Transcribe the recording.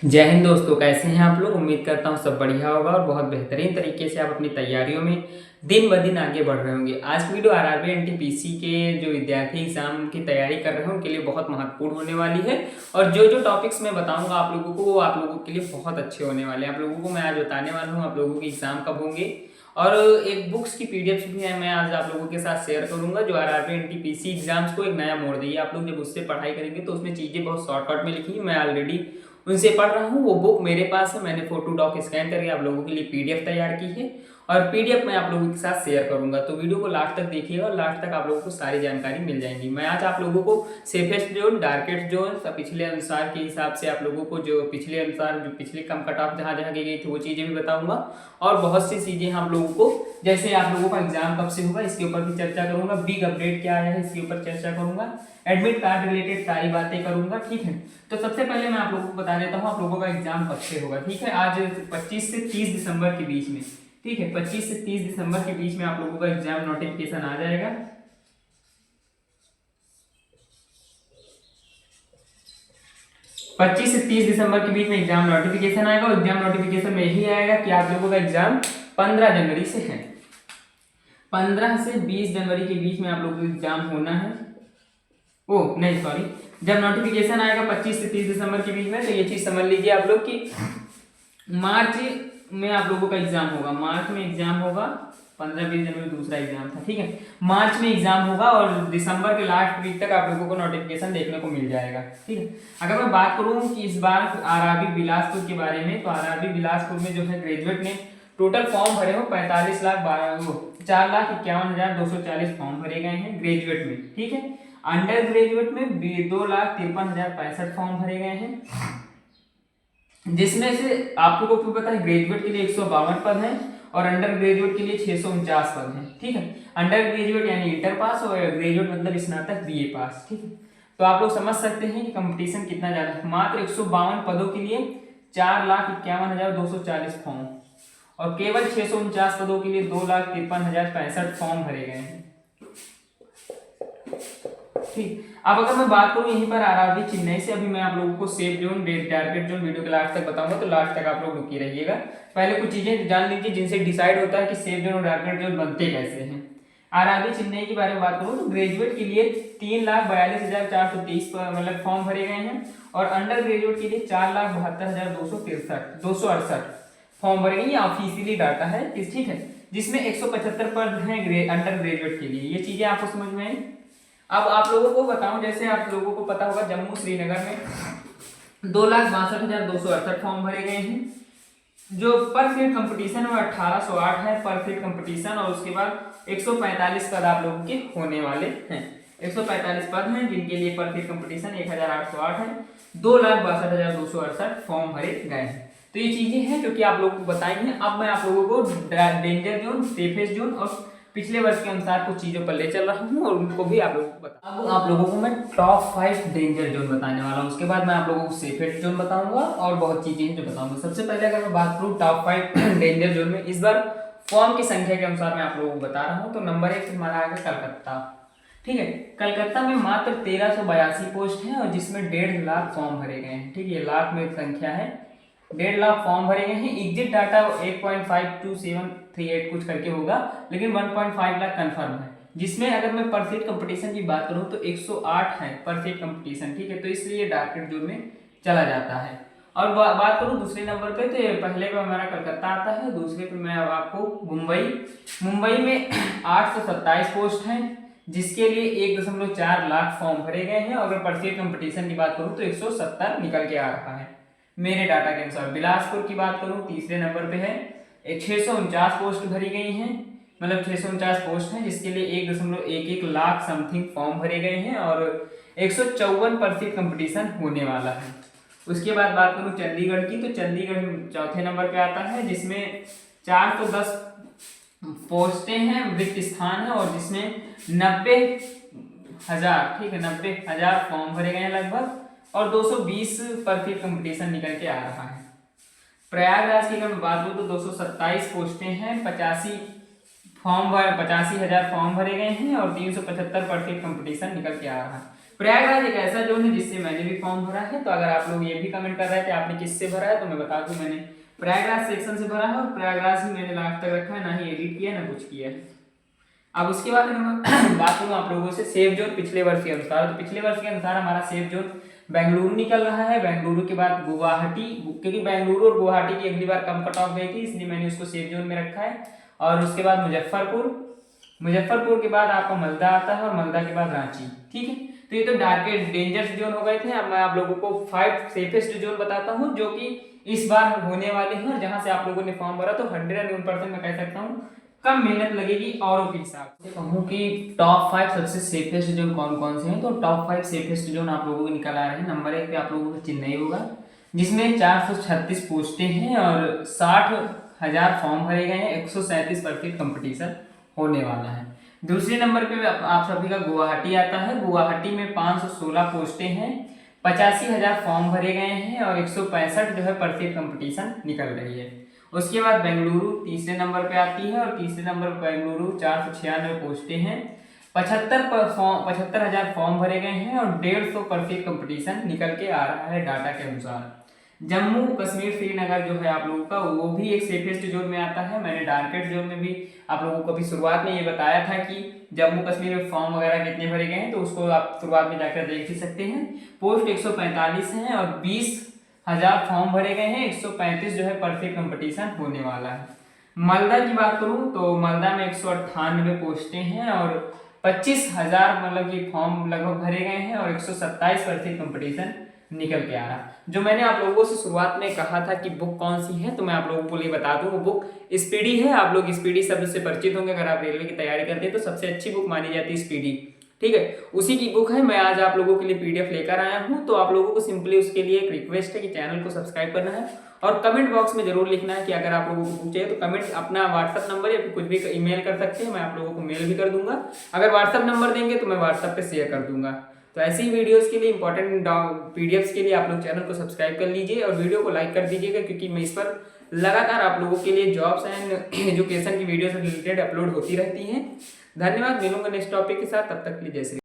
जय हिंद दोस्तों, कैसे हैं आप लोग। उम्मीद करता हूँ सब बढ़िया होगा और बहुत बेहतरीन तरीके से आप अपनी तैयारियों में दिन ब दिन आगे बढ़ रहे होंगे। आज की वीडियो आरआरबी एनटीपीसी के जो विद्यार्थी एग्जाम की तैयारी कर रहे हैं उनके लिए बहुत महत्वपूर्ण होने वाली है। और जो जो टॉपिक्स मैं बताऊंगा आप लोगों को वो आप लोगों के लिए बहुत अच्छे होने वाले हैं। आप लोगों को मैं आज बताने वाला हूँ आप लोगों के एग्जाम कब होंगे, और एक बुक्स की पीडीएफ भी है मैं आज आप लोगों के साथ शेयर करूंगा जो आरआरबी एनटीपीसी एग्जाम्स को एक नया मोड़ देगी। आप लोग जब उससे पढ़ाई करेंगे तो उसमें चीज़ें बहुत शॉर्टकट में लिखी है। मैं ऑलरेडी उनसे पढ़ रहा हूँ, वो बुक मेरे पास है, मैंने फोटो डॉक स्कैन करके आप लोगों के लिए पीडीएफ तैयार की है और पीडीएफ मैं आप लोगों के साथ शेयर करूंगा। तो वीडियो को लास्ट तक देखिएगा और लास्ट तक आप लोगों को सारी जानकारी मिल जाएगी। मैं आज आप लोगों को सेफेस्ट जोन, डार्केस्ट जोन, पिछले अनुसार के हिसाब से आप लोगों को जो पिछले अनुसार जो पिछले कम कट ऑफ जहाँ जहाँ की गई थी वो चीज़ें भी बताऊंगा। और बहुत सी चीज़ें आप लोगों को, जैसे आप लोगों का एग्जाम कब से होगा इसके ऊपर भी चर्चा करूंगा, बिग अपडेट क्या आया है इसके ऊपर चर्चा करूंगा, एडमिट कार्ड रिलेटेड सारी बातें करूंगा। ठीक है, तो सबसे पहले मैं आप लोगों को बता देता हूँ आप लोगों का एग्जाम कब से होगा। ठीक है, आज 25 से 30 दिसंबर के बीच में, ठीक है 25 से 30 दिसंबर के बीच में आप लोगों का एग्जाम नोटिफिकेशन आ जाएगा। 25 से 30 दिसंबर के बीच में एग्जाम नोटिफिकेशन आएगा और एग्जाम नोटिफिकेशन में यही आएगा कि आप लोगों का एग्जाम 15 जनवरी से है। 15 से 20 जनवरी के बीच में आप लोगों को एग्जाम होना है। ओ नहीं सॉरी, जब नोटिफिकेशन आएगा 25 से 30 दिसंबर के बीच में तो ये चीज समझ लीजिए आप लोग कि मार्च में आप लोगों का एग्जाम होगा। मार्च में एग्जाम होगा, 15-20 जनवरी दूसरा एग्जाम था। ठीक है, मार्च में एग्जाम होगा और दिसंबर के लास्ट वीक तक आप लोगों को नोटिफिकेशन देखने को मिल जाएगा। ठीक है, अगर मैं बात करूं कि इस बार आरआरबी बिलासपुर के बारे में, तो आरआरबी बिलासपुर में जो है ग्रेजुएट ने टोटल फॉर्म भरे हो 4,51,240 फॉर्म भरे गए हैं ग्रेजुएट में। ठीक है, अंडर ग्रेजुएट में 2,53,065 फॉर्म भरे गए हैं, जिसमें से आप लोगों को पता है ग्रेजुएट के लिए 152 पद हैं और अंडर ग्रेजुएट के लिए 649 पद हैं। ठीक है, अंडर ग्रेजुएट यानी इंटर पास और ग्रेजुएट मतलब स्नातक बीए पास। ठीक है, तो आप लोग समझ सकते हैं कि कंपटीशन कितना ज्यादा है। मात्र 152 पदों के लिए 4,51,240 फॉर्म और केवल 649 पदों के लिए 2,53,065 फॉर्म भरे गए हैं। ठीक, अब अगर मैं बात करूं यहीं पर आरआरबी चेन्नई से, अभी मैं आप लोगों को safe zone, target zone video के लास्ट तक बताऊंगा, तो लास्ट तक आप लोग रुकी रहिएगा। पहले कुछ चीजें जान लीजिए जिनसे डिसाइड होता है कि सेफ जोन और टारगेट जोन बनते कैसे हैं। आरआरबी चेन्नई के बारे में बात करूं तो ग्रेजुएट के लिए 3,42,423 मतलब फॉर्म भरे गए हैं और अंडर ग्रेजुएट के लिए 4,72,268 फॉर्म भरे गए। ये ऑफिशियली डाटा है। ठीक है, जिसमें 175 पद हैं अंडर ग्रेजुएट के लिए। ये चीजें आपको समझ में आई। अब आप लोगों को बताऊं, जैसे आप लोगों को पता होगा जम्मू श्रीनगर में 2,62,268 फॉर्म भरे गए हैं। जो पर सीट कंपटीशन है 1808 है पर सीट कंपटीशन, और उसके बाद 145 पद आप लोगों के होने वाले हैं। 145 पद हैं जिनके लिए पर सीट कंपटीशन 1808 है। 2,62,268 फॉर्म भरे गए हैं। तो ये चीजें हैं जो कि आप लोगों को बताई हैं। अब मैं आप लोगों को डेंजर जोन, सेफेस्ट जोन और पिछले वर्ष के अनुसार कुछ चीजों पर ले चल रहा हूँ और उनको भी आप लोगों को बता। अब आप लोगों को मैं टॉप 5 डेंजर जोन बताने वाला हूँ, उसके बाद मैं आप लोगों को सेफेस्ट जोन बताऊंगा और बहुत चीजें हैं जो बताऊंगा। सबसे पहले अगर मैं बात करूँ टॉप 5 डेंजर जोन में, इस बार फॉर्म की संख्या के अनुसार मैं आप लोगों को बता रहा हूँ। तो नंबर 1 हमारा आ गया कलकत्ता। ठीक है, कलकत्ता में मात्र 1382 पोस्ट है और जिसमें 1.5 लाख फॉर्म भरे गए हैं। ठीक है, ये लाख में संख्या है, 1.5 लाख फॉर्म भरे गए हैं। एग्जिट डाटा 8.52738 कुछ करके होगा, लेकिन 1.5 लाख कंफर्म है। जिसमें अगर मैं पर सीट कंपटीशन की बात करूं तो 108 है पर सीट कंपटीशन। ठीक है, तो इसलिए डार्केट जोन में चला जाता है। और बात करूं दूसरे नंबर पे, तो पहले पे हमारा कलकत्ता आता है, दूसरे पे मैं अब आपको मुंबई में 827 पोस्ट हैं जिसके लिए 1.4 लाख फॉर्म भरे गए हैं। और अगर पर सीट कंपटीशन की बात करूं तो 170 निकल के आ रहा है मेरे डाटा के अनुसार। बिलासपुर की बात करूं तीसरे नंबर पे है, 649 पोस्ट भरी गई हैं, मतलब 649 पोस्ट हैं जिसके लिए 1.11 लाख समथिंग फॉर्म भरे गए हैं और 154% कंपटीशन होने वाला है। उसके बाद बात करूं चंडीगढ़ की, तो चंडीगढ़ चौथे नंबर पे आता है जिसमें 410 पोस्टें हैं, रिक्त स्थान है और जिसमें 90,000, ठीक है 90,000 फॉर्म भरे गए हैं लगभग और 220% कंपटीशन निकल के आ रहा है। प्रयागराज की अगर मैं बात करूं तो 227 पोस्टें हैं, 85,000 फॉर्म भरे गए हैं और 375% कंपटीशन निकल के आ रहा है। प्रयागराज एक ऐसा जोन है जिससे मैंने भी फॉर्म भरा है। तो अगर आप लोग ये भी कमेंट कर रहे थे आपने किससे भरा है, तो मैं बता दूं मैंने प्रयागराज सेक्शन से भरा है और प्रयागराज ही मैंने लास्ट तक रखा है, ना ही एडिट किया ना कुछ किया है। अब उसके बाद मैं बात करूँ आप लोगों से सेफ जोन पिछले वर्ष के अनुसार। तो पिछले वर्ष के अनुसार हमारा सेफ जोन बेंगलुरु निकल रहा है, बेंगलुरु के बाद गुवाहाटी, क्योंकि बेंगलुरु और गुवाहाटी की अगली बार कम कट ऑफ गई थी इसलिए मैंने उसको सेफ जोन में रखा है। और उसके बाद मुजफ्फरपुर के बाद आपका मालदा आता है और मालदा के बाद रांची। ठीक है, तो ये तो डार्केस्ट डेंजर जोन हो गए थे। अब मैं आप लोगों को 5 सेफेस्ट जोन बताता हूँ जो कि इस बार होने वाले हैं, जहां से आप लोगों ने फॉर्म भरा तो 101% मैं कह सकता हूँ कम मेहनत लगेगी औरों के हिसाब से। कहूँ कि टॉप 5 सबसे सेफेस्ट जोन कौन कौन से हैं, तो टॉप 5 सेफेस्ट जोन आप लोगों को निकल आ रहे हैं। नंबर 1 पे आप लोगों को चेन्नई होगा, जिसमें 436 पोस्टें हैं और 60,000 फॉर्म भरे गए हैं, 137% कंपटीशन होने वाला है। दूसरे नंबर पे आप सभी का गुवाहाटी आता है, गुवाहाटी में 516 पोस्टें हैं, 85,000 फॉर्म भरे गए हैं और 165 जो है % कंपटीशन निकल रही है। उसके बाद बेंगलुरु तीसरे नंबर पे आती है और तीसरे नंबर पर बेंगलुरु 496 पोस्टें हैं, 75,000 फॉर्म भरे गए हैं और 150% कंपटीशन निकल के आ रहा है डाटा के अनुसार। जम्मू कश्मीर श्रीनगर जो है आप लोगों का वो भी एक सेफेस्ट जोन में आता है। मैंने डार्केस्ट जोन में भी आप लोगों को अभी शुरुआत में ये बताया था कि जम्मू कश्मीर में फॉर्म वगैरह कितने भरे गए हैं, तो उसको आप शुरुआत में जाकर देख ही सकते हैं। पोस्ट 145 हैं और 20,000 फॉर्म भरे गए हैं, 135 जो है % कंपटीशन होने वाला है। मालदा की बात करूं तो मालदा में 198 पोस्टें हैं और 25,000 मतलब कि फॉर्म लगभग भरे गए हैं और 127% कंपटीशन निकल के आ रहा। जो मैंने आप लोगों से शुरुआत में कहा था कि बुक कौन सी है, तो मैं आप लोगों को ये बता दूं, वो बुक स्पीडी है। आप लोग स्पीडी शब्द से परिचित होंगे, अगर आप रेलवे की तैयारी करते हैं तो सबसे अच्छी बुक मानी जाती है स्पीडी। ठीक है, उसी की बुक है। मैं आज आप लोगों के लिए PDF लेकर आया हूँ। तो आप लोगों को सिंपली उसके लिए एक रिक्वेस्ट है कि चैनल को सब्सक्राइब करना है और कमेंट बॉक्स में जरूर लिखना है कि अगर आप लोगों को बुक चाहिए तो कमेंट अपना व्हाट्सअप नंबर या फिर कुछ भी ईमेल कर सकते हैं, मैं आप लोगों को मेल भी कर दूंगा। अगर व्हाट्सअप नंबर देंगे तो मैं व्हाट्सअप पे शेयर कर दूंगा। तो ऐसी ही वीडियोस के लिए इंपॉर्टेंट PDFs के लिए आप लोग चैनल को सब्सक्राइब कर लीजिए और वीडियो को लाइक कर दीजिएगा, क्योंकि मैं इस पर लगातार आप लोगों के लिए जॉब्स एंड एजुकेशन की वीडियो से रिलेटेड अपलोड होती रहती हैं। धन्यवाद, मिलूंगा नेक्स्ट टॉपिक के साथ, तब तक के लिए जय श्री।